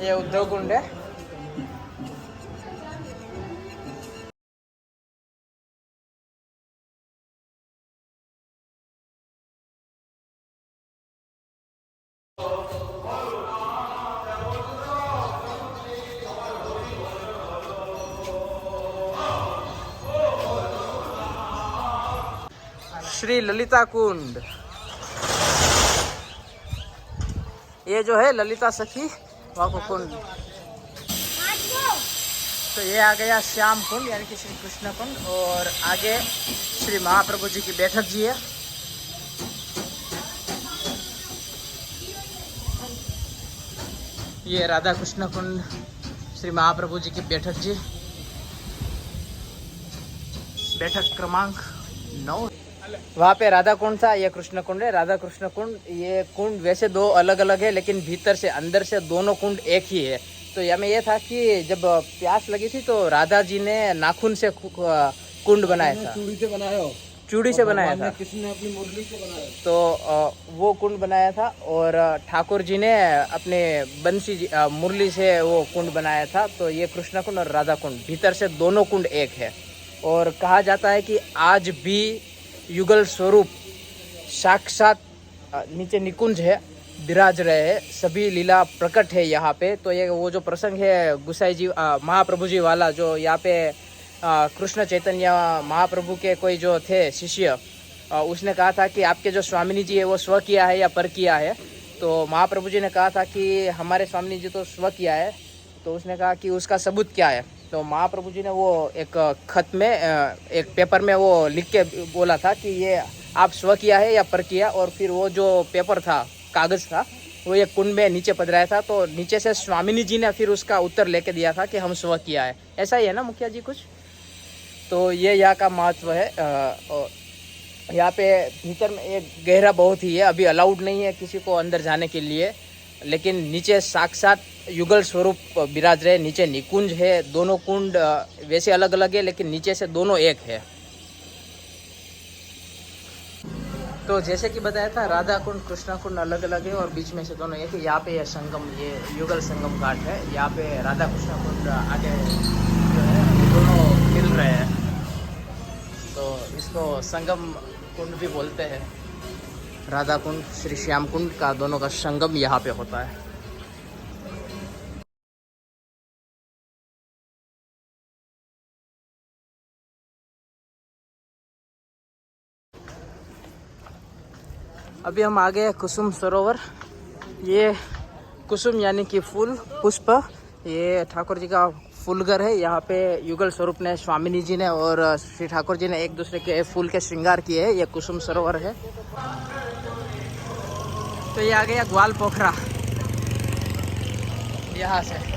ये उद्धव कुंड है। श्री ललिता कुंड, ये जो है ललिता सखी वहाँ को कुंड। तो ये आ गया श्याम कुंड यानी कि श्री कृष्ण कुंड, और आगे श्री महाप्रभु जी की बैठक जी है। ये राधा कृष्ण कुंड, श्री महाप्रभु जी की बैठक जी, बैठक क्रमांक 9। वहाँ पे राधा कुंड था, ये कृष्ण कुंड है। राधा कृष्ण कुंड, ये कुंड वैसे दो अलग अलग है, लेकिन भीतर से अंदर से दोनों कुंड एक ही है। तो यहाँ ये था कि जब प्यास लगी थी तो राधा जी ने नाखून से कुंड बनाया था, चूड़ी से बनाया, चूड़ी से बनाया था, किसी ने अपनी मुरली से बनाया। तो वो कुंड बनाया था, और ठाकुर जी ने अपने बंसी मुरली से वो कुंड बनाया था। तो ये कृष्ण कुंड और राधा कुंड, भीतर से दोनों कुंड एक है। और कहा जाता है कि आज भी युगल स्वरूप साक्षात नीचे निकुंज है, विराज रहे हैं, सभी लीला प्रकट है यहाँ पे। तो ये वो जो प्रसंग है गुसाई जी महाप्रभु जी वाला, जो यहाँ पे कृष्ण चैतन्य महाप्रभु के कोई जो थे शिष्य, उसने कहा था कि आपके जो स्वामिनी जी है वो स्व किया है या पर किया है। तो महाप्रभु जी ने कहा था कि हमारे स्वामिनी जी तो स्व किया है। तो उसने कहा कि उसका सबूत क्या है। तो महाप्रभु जी ने वो एक खत में एक पेपर में वो लिख के बोला था कि ये आप स्व किया है या पर किया। और फिर वो जो पेपर था, कागज़ था, वो ये कुंड में नीचे पधराया था। तो नीचे से स्वामिनी जी ने फिर उसका उत्तर लेके दिया था कि हम स्व किया है। ऐसा ही है ना मुखिया जी कुछ। तो ये यहाँ का महत्व है। यहाँ पे भीतर में एक गहरा बहुत ही है, अभी अलाउड नहीं है किसी को अंदर जाने के लिए, लेकिन नीचे साक्षात युगल स्वरूप विराज रहे। नीचे निकुंज है, दोनों कुंड वैसे अलग अलग है, लेकिन नीचे से दोनों एक है। तो जैसे कि बताया था, राधा कुंड कृष्णा कुंड अलग अलग है और बीच में से दोनों एक है। यहाँ पे यह संगम, ये युगल संगम घाट है। यहाँ पे राधा कृष्णा कुंड आगे जो है ये दोनों मिल रहे हैं, तो इसको संगम कुंड भी बोलते हैं। राधा कुंड श्री श्याम कुंड का दोनों का संगम यहाँ पे होता है। अभी हम आ गए कुसुम सरोवर। ये कुसुम यानी कि फूल, पुष्प, ये ठाकुर जी का फूलगर है। यहाँ पे युगल स्वरूप ने, स्वामिनी जी ने और श्री ठाकुर जी ने एक दूसरे के फूल के श्रृंगार किए हैं। ये कुसुम सरोवर है। तो ये आ गया ग्वाल पोखरा यहाँ से।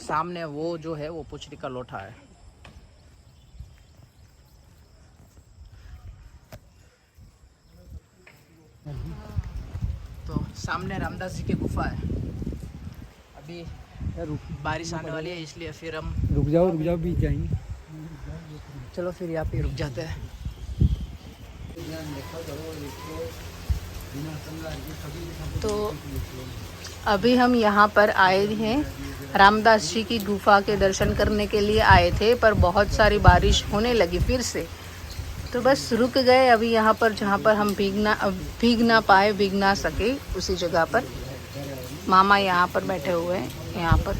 सामने वो जो है वो पुचरी का लोटा है। तो सामने रामदास जी की गुफा है। अभी बारिश आने वाली है इसलिए फिर हम रुक जाओ बीच जाएंगे। चलो फिर यहाँ पे रुक जाते हैं। तो अभी हम यहाँ पर आए हैं, रामदास जी की गुफा के दर्शन करने के लिए आए थे, पर बहुत सारी बारिश होने लगी फिर से, तो बस रुक गए अभी यहाँ पर, जहाँ पर हम भीग ना सके उसी जगह पर। मामा यहाँ पर बैठे हुए हैं यहाँ पर,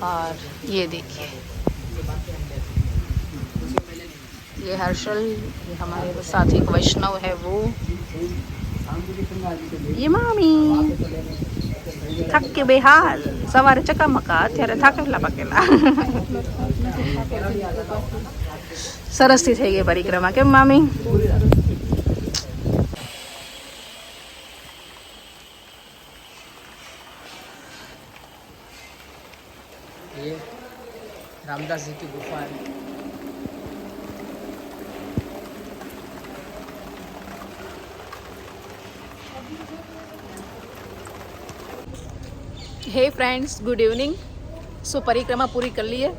और ये देखिए ये हर्षल, ये हमारे साथी एक वैष्णव है वो, ये मामी थक के बेहाल, सवारे चकामका ત્યારે થાકેલા પકેલા। સરસથી થઈ ગઈ પરિક્રમા, કેમ મામી? ये रामदास जी की गुफा है। Hey friends, good evening. So परिक्रमा पूरी कर ली है,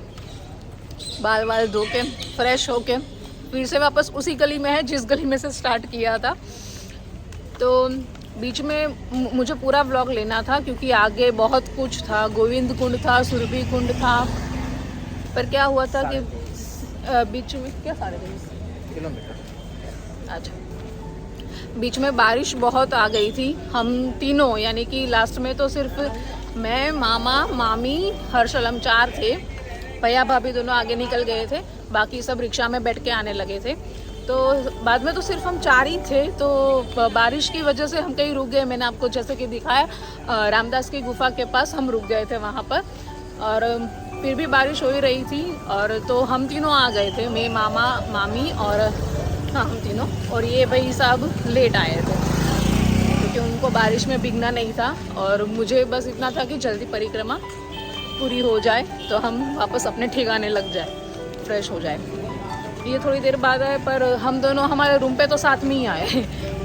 बाल धो के फ्रेश होके फिर से वापस उसी गली में है जिस गली में से स्टार्ट किया था। तो बीच में मुझे पूरा व्लॉग लेना था क्योंकि आगे बहुत कुछ था, गोविंद कुंड था, सुरभि कुंड था, पर क्या हुआ था कि बीच में क्या 3.5 किलोमीटर, अच्छा, बीच में बारिश बहुत आ गई थी। हम तीनों यानी कि लास्ट में तो सिर्फ मैं, मामा, मामी, हर्षल, हम 4 थे। भैया भाभी दोनों आगे निकल गए थे, बाकी सब रिक्शा में बैठ के आने लगे थे। तो बाद में तो सिर्फ हम 4 ही थे। तो बारिश की वजह से हम कहीं रुक गए। मैंने आपको जैसे कि दिखाया, रामदास की गुफा के पास हम रुक गए थे वहाँ पर, और फिर भी बारिश हो ही रही थी। और तो हम तीनों आ गए थे, मैं, मामा, मामी और हाँ हम तीनों, और ये भाई साहब लेट आए थे क्योंकि उनको बारिश में भीगना नहीं था, और मुझे बस इतना था कि जल्दी परिक्रमा पूरी हो जाए तो हम वापस अपने ठिकाने लग जाए, फ्रेश हो जाए। ये थोड़ी देर बाद आए, पर हम दोनों हमारे रूम पे तो साथ में ही आए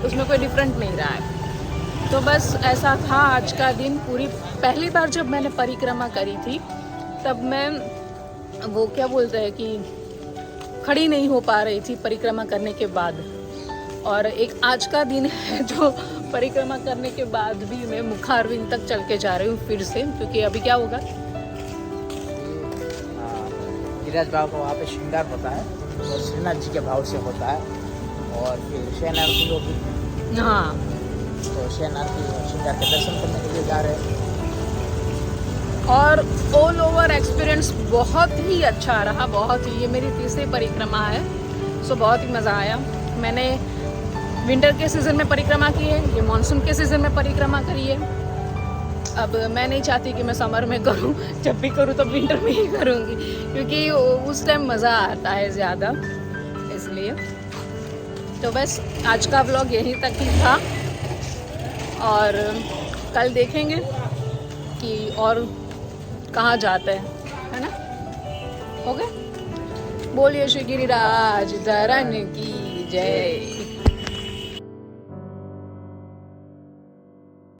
उसमें कोई डिफरेंट नहीं रहा है। तो बस ऐसा था आज का दिन। पूरी पहली बार जब मैंने परिक्रमा करी थी तब मैं, वो क्या बोलते हैं कि खड़ी नहीं हो पा रही थी परिक्रमा करने के बाद, और एक आज का दिन है जो परिक्रमा करने के बाद भी मैं मुखारविंद तक चल के जा रही हूँ फिर से, क्योंकि अभी क्या होगा, गिरिराज बाबा का वहाँ पे श्रृंगार होता है और श्रीनाथ जी के भाव से होता है, और फिर शयन आरती होगी। हाँ, तो शयन आरती श्रृंगार के दर्शन करने के लिए जा रहे हैं। और ऑल ओवर एक्सपीरियंस बहुत ही अच्छा रहा, बहुत ही। ये मेरी तीसरी परिक्रमा है, सो बहुत ही मज़ा आया। मैंने विंटर के सीज़न में परिक्रमा की है, ये मानसून के सीज़न में परिक्रमा करी है। अब मैं नहीं चाहती कि मैं समर में करूं, जब भी करूं तो विंटर में ही करूंगी, क्योंकि उस टाइम मज़ा आता है ज़्यादा, इसलिए। तो बस आज का व्लॉग यहीं तक ही था, और कल देखेंगे कि और कहाँ जाते हैं, है ना? ओके, बोलिए श्री गिरिराज धरन की जय।